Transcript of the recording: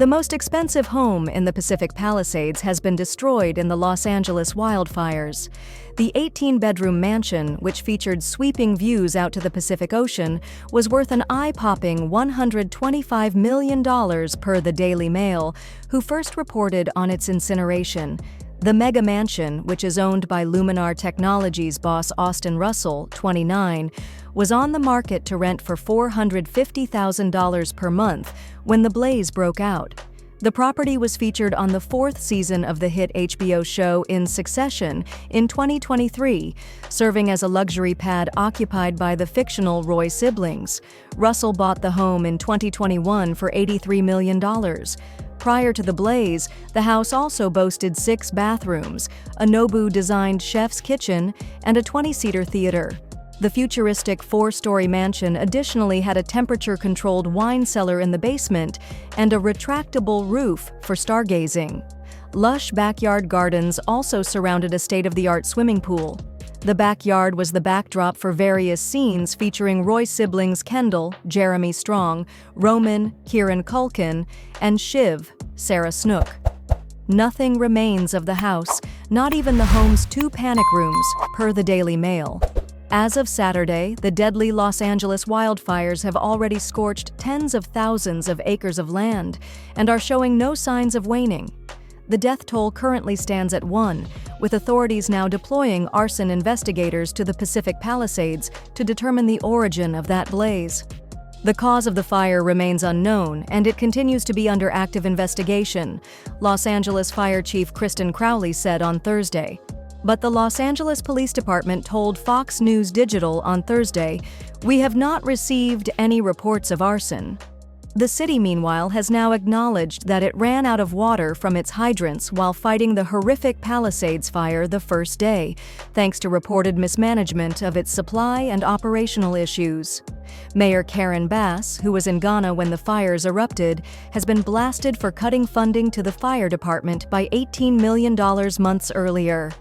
The most expensive home in the Pacific Palisades has been destroyed in the Los Angeles wildfires. The 18-bedroom mansion, which featured sweeping views out to the Pacific Ocean, was worth an eye-popping $125 million per the Daily Mail, who first reported on its incineration. The megamansion, which is owned by Luminar Technologies boss Austin Russell, 29, was on the market to rent for $450,000 per month when the blaze broke out. The property was featured on the 4th season of the hit HBO show In Succession in 2023, serving as a luxury pad occupied by the fictional Roy siblings. Russell bought the home in 2021 for $83 million. Prior to the blaze, the house also boasted 6 bathrooms, a Nobu-designed chef's kitchen, and a 20-seater theater. The futuristic 4-story mansion additionally had a temperature-controlled wine cellar in the basement and a retractable roof for stargazing. Lush backyard gardens also surrounded a state-of-the-art swimming pool. The backyard was the backdrop for various scenes featuring Roy siblings Kendall, Jeremy Strong, Roman, Kieran Culkin, and Shiv, Sarah Snook. Nothing remains of the house, not even the home's 2 panic rooms, per the Daily Mail. As of Saturday, the deadly Los Angeles wildfires have already scorched tens of thousands of acres of land and are showing no signs of waning. The death toll currently stands at 1, with authorities now deploying arson investigators to the Pacific Palisades to determine the origin of that blaze. The cause of the fire remains unknown, and it continues to be under active investigation, Los Angeles Fire Chief Kristen Crowley said on Thursday. But the Los Angeles Police Department told Fox News Digital on Thursday, "We have not received any reports of arson." The city, meanwhile, has now acknowledged that it ran out of water from its hydrants while fighting the horrific Palisades fire the first day, thanks to reported mismanagement of its supply and operational issues. Mayor Karen Bass, who was in Ghana when the fires erupted, has been blasted for cutting funding to the fire department by $18 million months earlier.